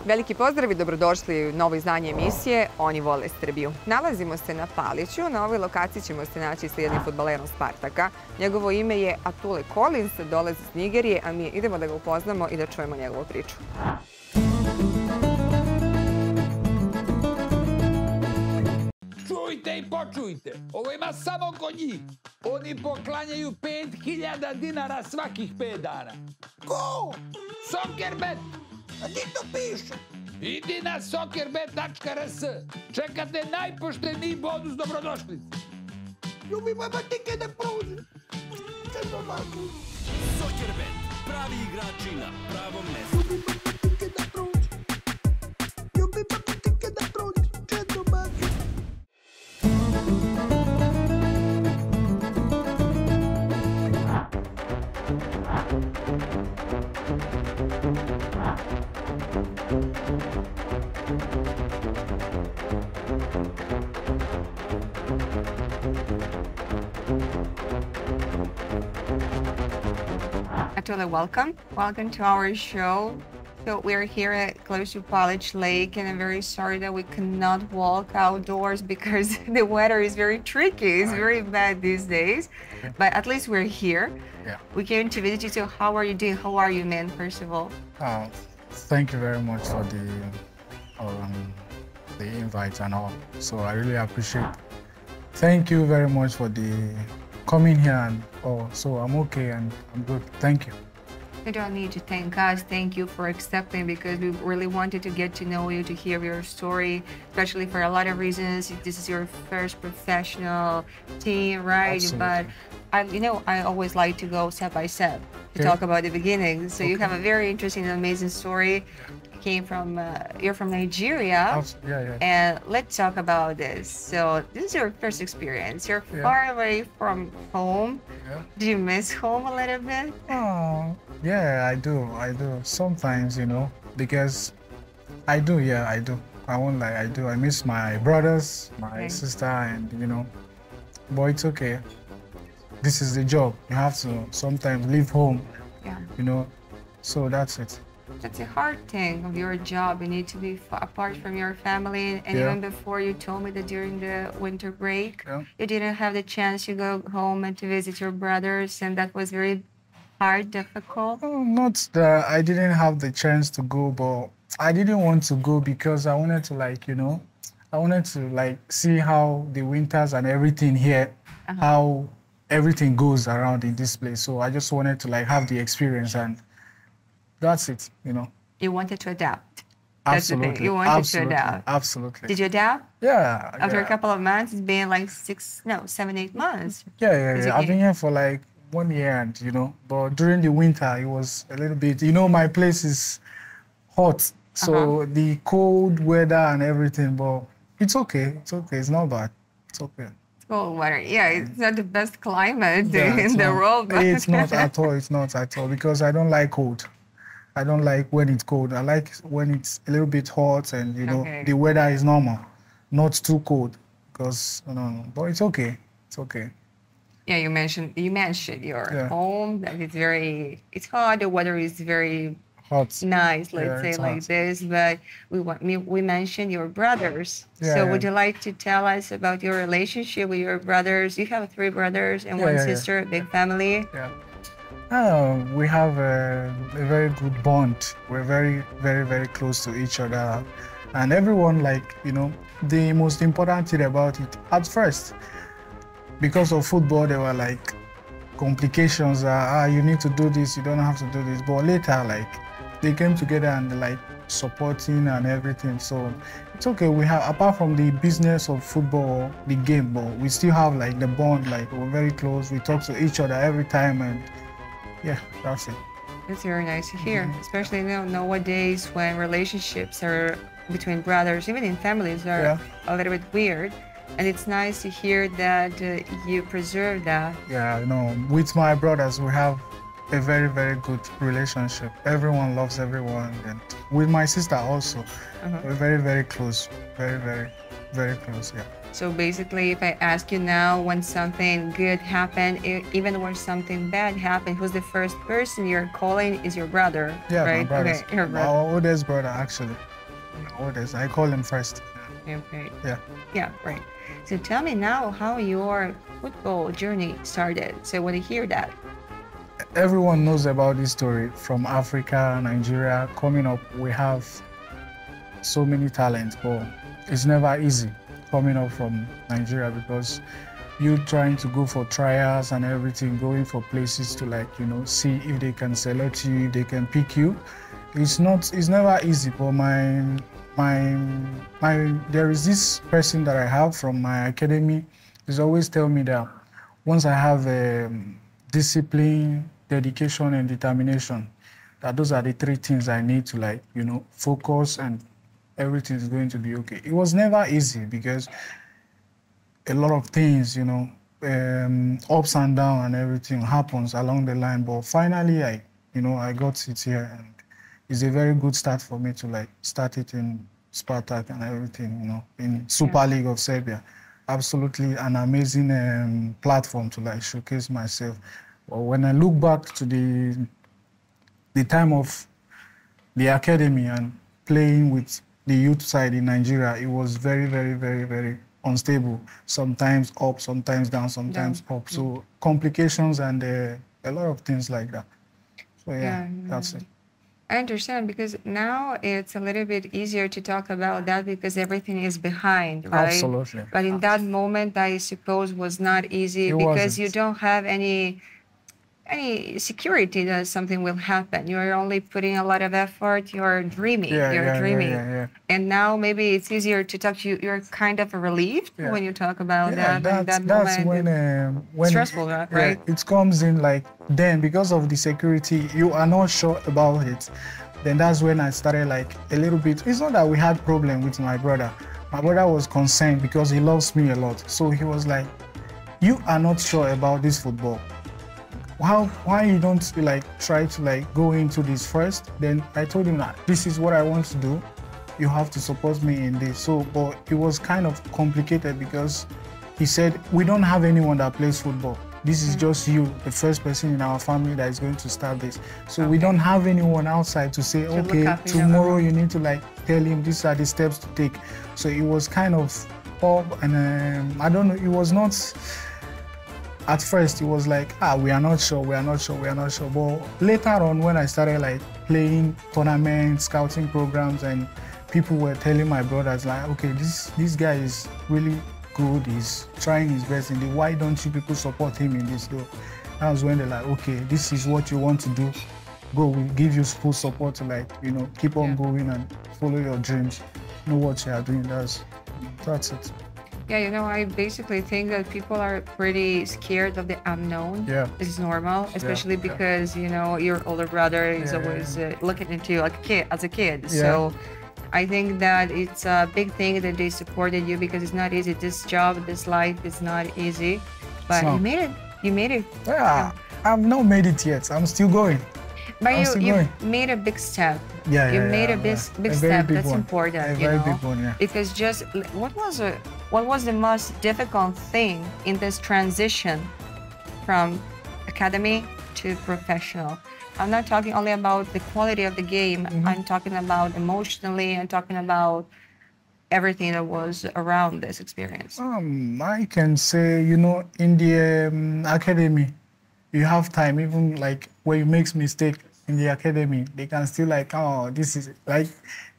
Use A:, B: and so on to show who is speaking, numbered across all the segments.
A: Veliki pozdrav i dobrodošli u novo izdanje emisije Oni vole Srbiju. Nalazimo se na Paliću. Na ovoj lokaciji ćemo se naći sa jednim fudbalerom Spartaka. Njegovo ime je Atule Kolins, dolazi iz Nigerije, a mi idemo da ga upoznamo i da čujemo njegovu priču.
B: Čujte i počujte, ovo ima samo kod njih. Oni poklanjaju 5000 dinara svakih 5 dana. Ko? Soccerbet. A ti to piše? Idi na soccerbet.rs. Čekate najpošteniji bonus dobrodošlice. Ljubimo batike da pruži.
C: Soccerbet, pravi igrači na pravom mjestu.
B: Ljubimo batike da pruži. Ljubimo batike da pruži. Čedo baki.
A: Atule, welcome. Welcome to our show. So we're here at close to Palić Lake, and I'm very sorry that we cannot walk outdoors because the weather is very tricky. It's very bad these days, but at least we're here.
D: Yeah.
A: We came to visit you. So how are you doing? How are you, man? First of all.
D: Thank you very much for the invite and all. So I really appreciate it. Thank you very much for the coming here and all. So I'm okay and I'm good. Thank you.
A: You don't need to thank us. Thank you for accepting, because we really wanted to get to know you, to hear your story, especially for a lot of reasons. This is your first professional team, right?
D: Absolutely.
A: But I always like to go step by step to talk about the beginning. So you have a very interesting and amazing story. You're from Nigeria.
D: Yeah.
A: And let's talk about this. So this is your first experience. You're far away from home.
D: Yeah.
A: Do you miss home a little bit?
D: Oh, yeah, I do. Sometimes, because I do. I won't lie, I do. I miss my brothers, my sister, and, but it's okay. This is the job. You have to sometimes leave home, so that's it.
A: That's a hard thing of your job. You need to be apart from your family. And even before, you told me that during the winter break, you didn't have the chance to go home and to visit your brothers, and that was very hard, difficult.
D: Oh, not that I didn't have the chance to go, but I didn't want to go because I wanted to I wanted to see how the winters and everything here, how everything goes around in this place. So I just wanted to have the experience, and that's it,
A: You wanted to adapt.
D: Absolutely.
A: That's the thing. You wanted to adapt.
D: Absolutely.
A: Did you adapt?
D: Yeah.
A: After a couple of months, it's been 7, 8 months.
D: Yeah. I've been here for 1 year, and but during the winter it was a little bit. My place is hot, so the cold weather and everything. But it's okay. It's okay. It's not bad. It's okay.
A: Cold weather. Yeah, it's not the best climate in the world. But
D: It's not at all. It's not at all, because I don't like cold. I don't like when it's cold. I like when it's a little bit hot and, the weather is normal, not too cold, because, but it's okay. It's okay.
A: Yeah, you mentioned your home, that it's hot, the weather is very
D: hot,
A: nice, let's say like this, but we mentioned your brothers. So would you like to tell us about your relationship with your brothers? You have 3 brothers and 1 sister, a big family.
D: Yeah. We have a very good bond. We're very, very, very close to each other. And everyone, the most important thing about it, at first, because of football, there were complications. You need to do this, you don't have to do this. But later, they came together and supporting and everything. So it's okay. We have, apart from the business of football, the game, but we still have the bond. We're very close. We talk to each other every time, and yeah, that's it.
A: That's very nice to hear, especially nowadays when relationships are between brothers, even in families, are a little bit weird. And it's nice to hear that you preserve that.
D: Yeah, with my brothers, we have a very, very good relationship. Everyone loves everyone. And with my sister also, we're very, very close. Very, very. very close, yeah.
A: So basically, if I ask you now, when something good happened, even when something bad happened, who's the first person you're calling is your brother,
D: Yeah,
A: right?
D: my brother.
A: Okay, your brother.
D: Our oldest brother, actually. My oldest. I call him first.
A: Okay.
D: Yeah.
A: Yeah, right. So tell me now how your football journey started. So I want to hear that.
D: Everyone knows about this story from Africa, Nigeria. Coming up, we have so many talents, but it's never easy coming up from Nigeria because you trying to go for trials and everything, going for places to like, you know, see if they can select you, if they can pick you. It's never easy, but there is this person that I have from my academy. He's always tell me that once I have discipline, dedication, and determination, that those are the three things I need to like, you know, focus and everything is going to be okay. It was never easy because a lot of things, you know, ups and downs and everything happens along the line. But finally, I got it here, and it's a very good start for me to like start it in Spartak and everything, you know, in Super League of Serbia. Absolutely an amazing platform to like showcase myself. But when I look back to the time of the academy and playing with the youth side in Nigeria, it was very, very, very, very unstable. Sometimes up, sometimes down, sometimes up. So complications and a lot of things like that. So yeah, that's it.
A: I understand, because now it's a little bit easier to talk about that because everything is behind, right?
D: Absolutely.
A: But in that moment, I suppose was not easy because you don't have any security that something will happen. You're only putting a lot of effort. You're dreaming. You're dreaming. And now maybe it's easier to talk to you. You're kind of relieved when you talk about that. That's
D: when
A: stressful, right?
D: It comes in like then because of the security, you are not sure about it. Then that's when I started like a little bit. It's not that we had problem with my brother. My brother was concerned because he loves me a lot. So he was like, "You are not sure about this football. Why you don't like try to like go into this first?" Then I told him that this is what I want to do. You have to support me in this. So, but it was kind of complicated because he said, "We don't have anyone that plays football. This is just you, the first person in our family that is going to start this. So we don't have anyone outside to say, okay, tomorrow you need to like tell him these are the steps to take." So it was kind of up, and I don't know, it was not. At first, it was like, we are not sure. But later on, when I started like playing tournaments, scouting programs, and people were telling my brothers like, okay, this guy is really good. He's trying his best in it. Why don't you people support him in this though? That was when they're like, okay, this is what you want to do. Go, we give you full support to like, you know, keep on going and follow your dreams. Know what you are doing. That's it.
A: Yeah, you know, I basically think that people are pretty scared of the unknown.
D: Yeah.
A: This is normal, especially because, you know, your older brother is always looking into you like as a kid. So I think that it's a big thing that they supported you because it's not easy. This job, this life is not easy. But you made it. You made it.
D: Yeah, I've not made it yet. I'm still going.
A: But you made a big step. You made a big step. That's important.
D: A very big one, yeah.
A: Because just what was the most difficult thing in this transition from academy to professional? I'm not talking only about the quality of the game. I'm talking about emotionally. I'm talking about everything that was around this experience.
D: I can say, you know, in the academy, you have time. Even like when you make mistake in the academy, they can still like, oh, this is like,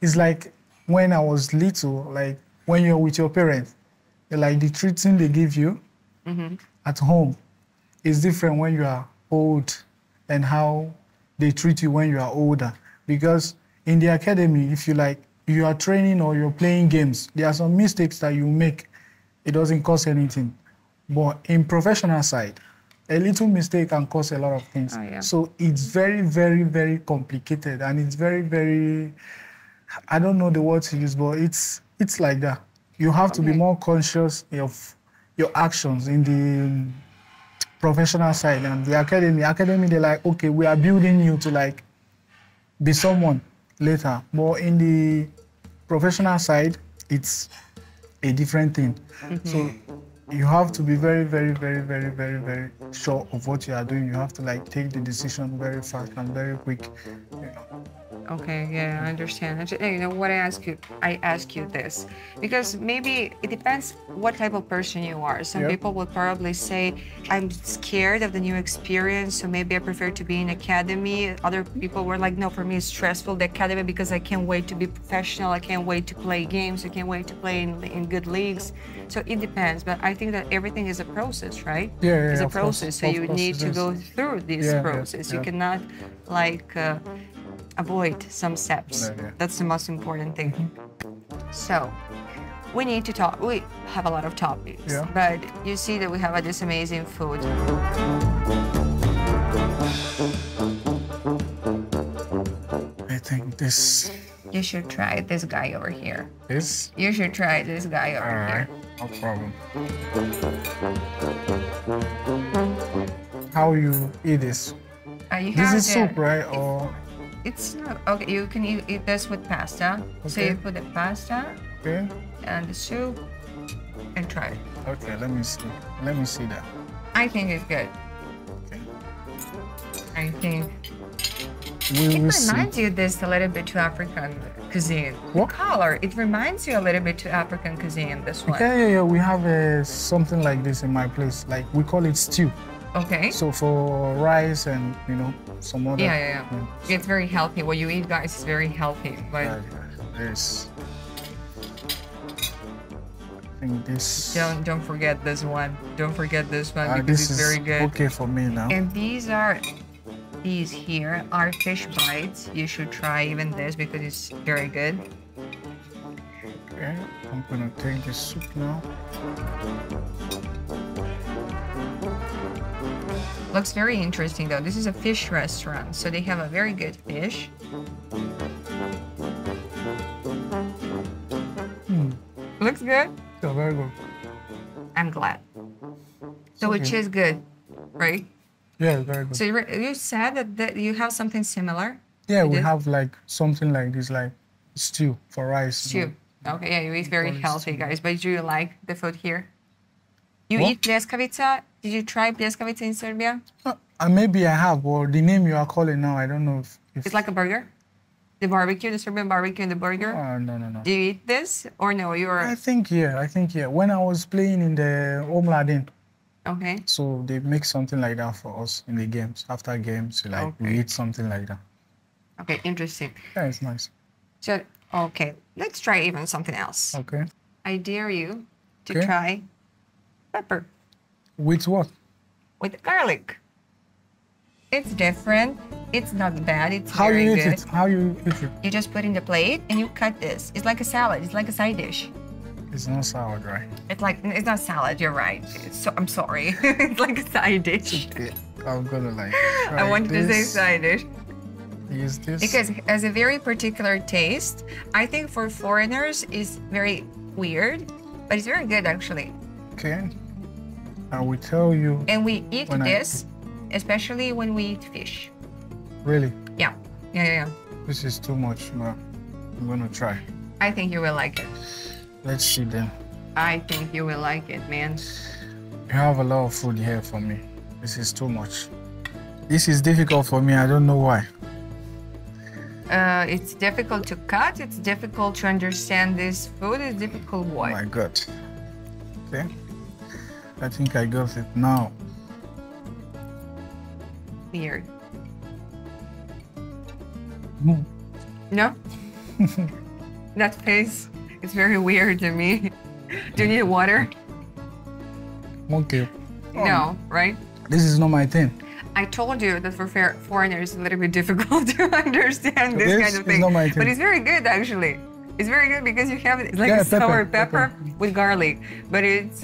D: it's like when I was little, like when you're with your parents, like the treatment they give you at home is different when you are old and how they treat you when you are older. Because in the academy, if you like, you are training or you're playing games, there are some mistakes that you make. It doesn't cost anything. But in professional side, a little mistake can cause a lot of things. So it's very, very, very complicated, and it's very, very, I don't know the word to use, but it's like that. You have to be more conscious of your actions in the professional side. And the academy, they're like, okay, we are building you to like be someone later. But in the professional side, it's a different thing. So you have to be very, very, very, very, very, very sure of what you are doing. You have to like take the decision very fast and very quick. You know.
A: Okay, yeah, I understand. You know what I ask you this because maybe it depends what type of person you are. Some people will probably say, I'm scared of the new experience, so maybe I prefer to be in academy. Other people were like, no, for me it's stressful, the academy, because I can't wait to be professional. I can't wait to play games. I can't wait to play in good leagues. So it depends, but I think that everything is a process, right?
D: Yeah,
A: it's a process, so you need to go through this process. You cannot like avoid some steps. That's the most important thing. So we need to talk. We have a lot of topics, but you see that we have this amazing food.
D: I think this.
A: You should try this guy over here.
D: This?
A: You should try this guy over here.
D: No problem. How you eat this? This is soup, right? Or
A: it's not okay. You can eat this with pasta. Okay. So you put the pasta and the soup and try it.
D: Okay, let me see. Let me see that.
A: I think it's good.
D: Okay.
A: I think it reminds you this a little bit to African cuisine.
D: What?
A: The color, it reminds you a little bit to African cuisine, this one.
D: Okay, yeah. We have something like this in my place. Like we call it stew.
A: Okay.
D: So for rice and some other.
A: Yeah. It's very healthy. What you eat, guys, is very healthy. But
D: there's. I think this.
A: Don't forget this one. Don't forget this one because
D: this
A: it's very good.
D: Okay for me now.
A: And these here are fish bites. You should try even this because it's very good.
D: Okay, I'm gonna take the soup now.
A: Looks very interesting though. This is a fish restaurant, so they have a very good fish. Looks good?
D: Yeah, very good.
A: I'm glad. So which is good, right?
D: Yeah, very good.
A: So you said that you have something similar?
D: Yeah, we have like something like this, like stew for rice.
A: Stew. Okay, yeah, you eat very healthy, guys. But do you like the food here? You
D: What?
A: eat pljeskavica? Did you try pljeskavica in Serbia?
D: Maybe I have, or the name you are calling now, I don't know if...
A: It's like a burger? The barbecue, the Serbian barbecue and the burger?
D: No.
A: Do you eat this or no?
D: I think yeah. When I was playing in the Omladin,
A: okay.
D: So they make something like that for us in the games. After games, like we eat something like that.
A: Okay, interesting.
D: Yeah, it's nice.
A: So, okay, let's try even something else.
D: Okay.
A: I dare you to try pepper.
D: With what?
A: With garlic. It's different. It's not bad. It's
D: How
A: very
D: you
A: good.
D: eat it? How you eat it?
A: You just put in the plate and you cut this. It's like a salad. It's like a side dish.
D: It's not salad, right?
A: It's not salad. You're right. I'm sorry. It's like a side dish.
D: Okay. I'm gonna like.
A: I wanted to say side dish.
D: Use this
A: because it has a very particular taste. I think for foreigners it's very weird, but it's very good actually.
D: Okay. I will tell you.
A: And we eat this, especially when we eat fish.
D: Really?
A: Yeah.
D: This is too much, but I'm gonna try.
A: I think you will like it.
D: Let's see then.
A: I think you will like it, man.
D: You have a lot of food here for me. This is too much. This is difficult for me. I don't know why.
A: It's difficult to cut. It's difficult to understand this food. It's difficult what?
D: Oh my God. Okay. I think I got it now.
A: Weird.
D: No?
A: That face is very weird to me. Do you need water?
D: Okay.
A: No, right?
D: This is not my thing.
A: I told you that for foreigners it's a little bit difficult to understand this kind of thing.
D: Not my thing.
A: But it's very good actually. It's very good because you have it's like a sour pepper with garlic. But it's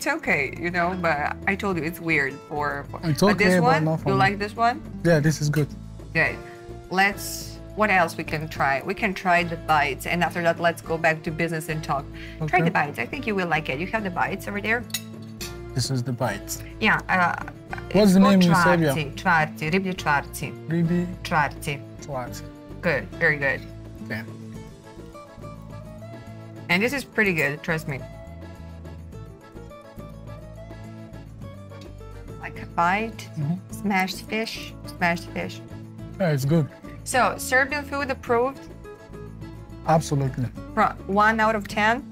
A: okay, you know. But I told you it's weird for
D: it's okay,
A: but this one,
D: not for
A: you
D: me.
A: like this one?
D: Yeah, this is good.
A: Good. What else we can try? We can try the bites, and after that, let's go back to business and talk. Okay. Try the bites. I think you will like it. You have the bites over there?
D: This is the bites.
A: Yeah.
D: What's the name in Serbia?
A: Čvarci, riblji čvarci.
D: Riblji
A: čvarci.
D: Čvarci.
A: Good, very good.
D: Okay.
A: And this is pretty good, trust me. Like a bite, smashed fish, smashed fish.
D: Yeah, it's good.
A: So, Serbian food approved?
D: Absolutely.
A: From 1 out of 10?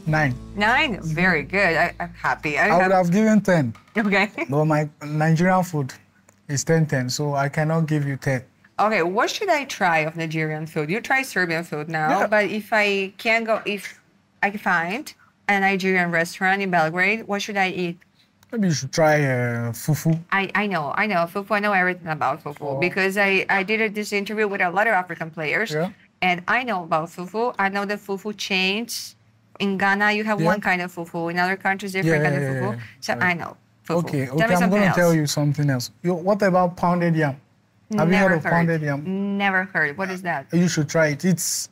D: 9.
A: 9? Very good. I'm happy.
D: I would have given 10.
A: Okay.
D: But my Nigerian food is 10-10, so I cannot give you 10.
A: Okay, what should I try of Nigerian food? You try Serbian food now, but if I can find a Nigerian restaurant in Belgrade, what should I eat?
D: Maybe you should try fufu.
A: I know fufu. I know everything about fufu because I did this interview with a lot of African players, and I know about fufu. I know the fufu change. In Ghana, you have one kind of fufu. In other countries, different kind of fufu. So I know fufu.
D: Okay, I'm going to tell you something else. What about pounded yam? Have you heard of pounded yam?
A: Never heard. What is that?
D: You should try it. It's,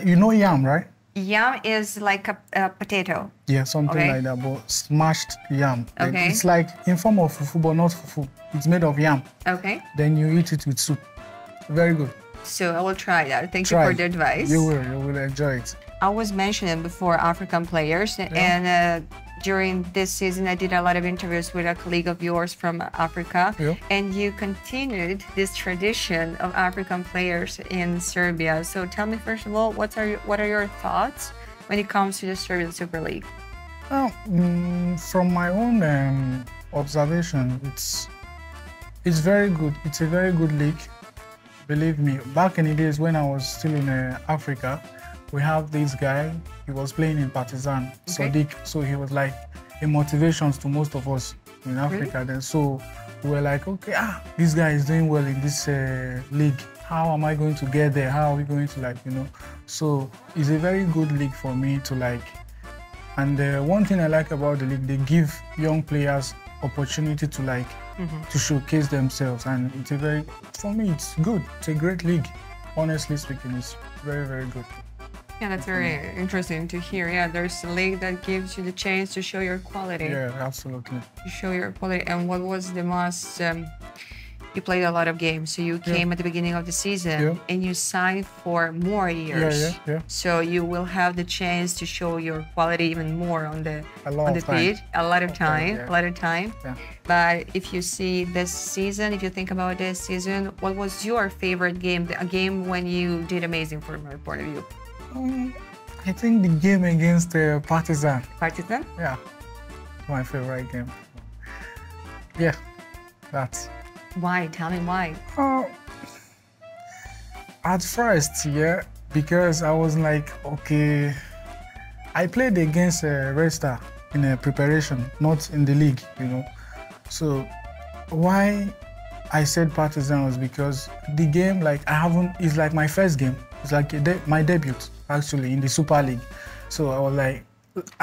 D: you know yam, right?
A: Yam is like a potato.
D: Yeah, something like that, but smashed yam.
A: Okay.
D: It's like in form of fufu, but not fufu. It's made of yam.
A: Okay.
D: Then you eat it with soup. Very good.
A: So I will try that. Thank you for the advice.
D: You will enjoy it.
A: I was mentioning before African players, and during this season, I did a lot of interviews with a colleague of yours from Africa, and you continued this tradition of African players in Serbia. So tell me, first of all, what are your thoughts when it comes to the Serbian Super League?
D: Well, from my own observation, it's very good. It's a very good league. Believe me, back in the days when I was still in Africa, we have this guy, he was playing in Partizan, Sadiq, so he was like a motivation to most of us in Africa then. So we were like, okay, this guy is doing well in this league. How am I going to get there? How are we going to So it's a very good league for me to like. And one thing I like about the league, they give young players opportunity to like, to showcase themselves. And it's for me, it's good. It's a great league. Honestly speaking, it's very, very good.
A: Yeah, that's very interesting to hear. Yeah, there's a league that gives you the chance to show your quality.
D: Yeah, absolutely.
A: To show your quality. And what was the most... you played a lot of games, so you came at the beginning of the season and you signed for more years. So you will have the chance to show your quality even more on the pitch. A lot of time. But if you see this season, if you think about this season, what was your favorite game? A game when you did amazing from your point of view?
D: I think the game against Partizan.
A: Partizan?
D: Yeah, my favorite game. Yeah, that's.
A: Why? Tell me why.
D: At first, because I was like, okay, I played against Red Star in a preparation, not in the league, So why I said Partizan was because the game, like it's like my first game. It's like my debut, actually, in the Super League. So I was like,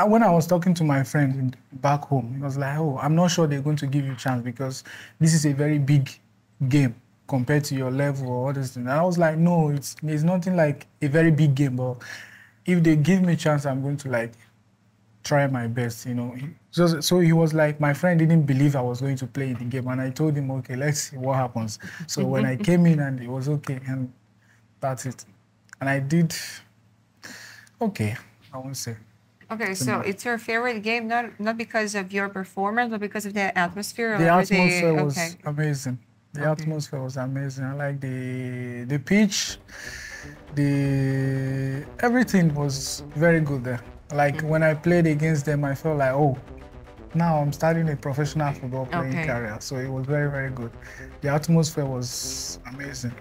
D: when I was talking to my friend back home, he was like, oh, I'm not sure they're going to give you a chance because this is a very big game compared to your level or all this thing. And I was like, no, it's nothing like a very big game, but if they give me a chance, I'm going to like try my best, So he was like, my friend didn't believe I was going to play in the game. And I told him, okay, let's see what happens. So when I came in and it was okay, and that's it. And I did okay, I won't say.
A: Okay, so it's your favorite game, not because of your performance, but because of the atmosphere?
D: The atmosphere was amazing. The atmosphere was amazing. I like the pitch, everything was very good there. Like when I played against them, I felt like, oh, now I'm starting a professional football playing career. So it was very, very good. The atmosphere was amazing.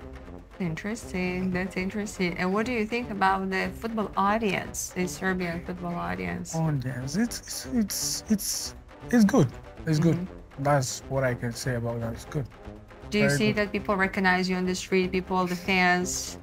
A: Interesting. That's interesting. And what do you think about the football audience, the Serbian football audience?
D: Audience, it's good. It's good. That's what I can say about that. It's good.
A: Do you see that people recognize you on the street? The fans?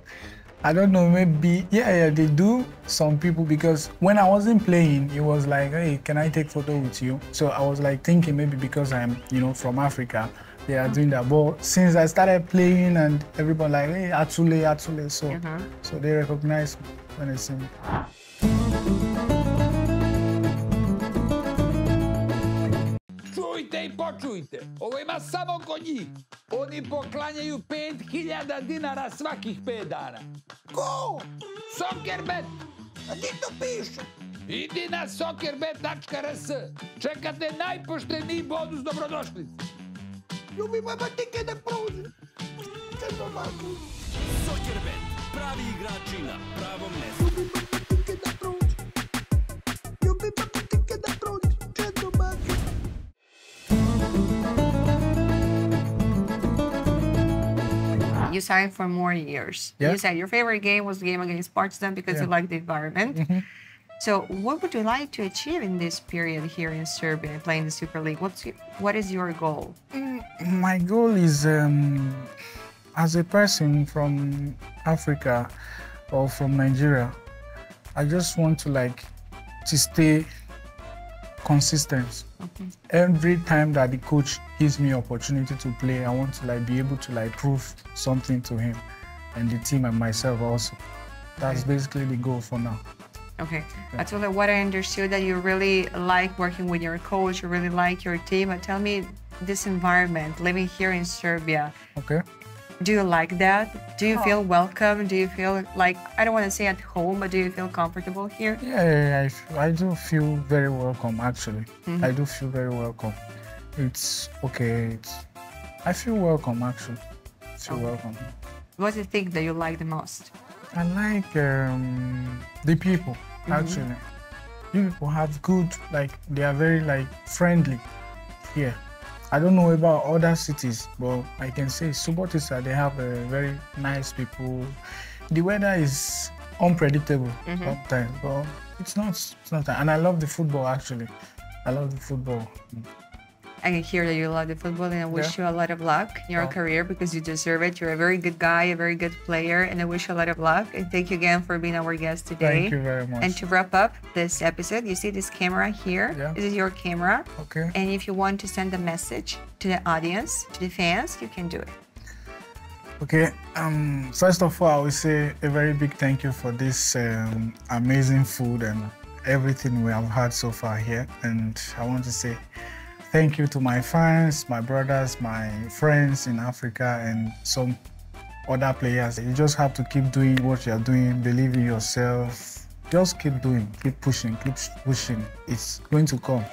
D: I don't know. Maybe they do. Some people, because when I wasn't playing, it was like, hey, can I take photo with you? So I was like thinking maybe because I'm from Africa. They are doing that, but since I started playing and everybody like, hey, Atule, so they recognize me when they see me.
B: Čujte I počujte, ovo ima samo kod njih. Oni poklanjaju 5.000 dinara svakih 5 dana. Ko? Soccer bet! A ti to piše? Idi na soccerbet.rs. Čekate najpošteniji bonus dobrodošlice. Ljubi mama tike da prođe. Čedo mako.
C: Soccerbet, pravi igrači na pravom mjestu.
B: Ljubi mama tike da prođe. Ljubi mama tike da prođe. Čedo mako.
A: You signed for more years.
D: Yeah.
A: You said your favorite game was the game against Partizan because you like the environment. So what would you like to achieve in this period here in Serbia, playing the Super League? What is your goal?
D: My goal is, as a person from Africa or from Nigeria, I just want to stay consistent.
A: Okay.
D: Every time that the coach gives me opportunity to play, I want to be able to prove something to him and the team and myself also. That's basically the goal for now.
A: Okay. Atule, what I understood that you really like working with your coach, you really like your team. But tell me this environment, living here in Serbia.
D: Okay.
A: Do you like that? Do you feel welcome? Do you feel like, I don't want to say at home, but do you feel comfortable here?
D: Yeah, I do feel very welcome, actually. I do feel very welcome. It's okay. I feel welcome, actually. I feel welcome.
A: What do you think that you like the most?
D: I like the people, actually. You people have good, they are very friendly here. I don't know about other cities, but I can say Subotica, they have very nice people. The weather is unpredictable sometimes, but it's not. And I love the football, actually. I love the football.
A: I can hear that you love the football, and I wish you a lot of luck in your career because you deserve it. You're a very good guy, a very good player, and I wish you a lot of luck. And thank you again for being our guest today.
D: Thank you very much.
A: And to wrap up this episode, you see this camera here.
D: Yeah.
A: This is your camera.
D: Okay.
A: And if you want to send a message to the audience, to the fans, you can do it.
D: Okay. First of all, I will say a very big thank you for this amazing food and everything we have had so far here. And I want to say thank you to my fans, my brothers, my friends in Africa, and some other players. You just have to keep doing what you're doing, believe in yourself. Just keep doing, keep pushing, keep pushing. It's going to come.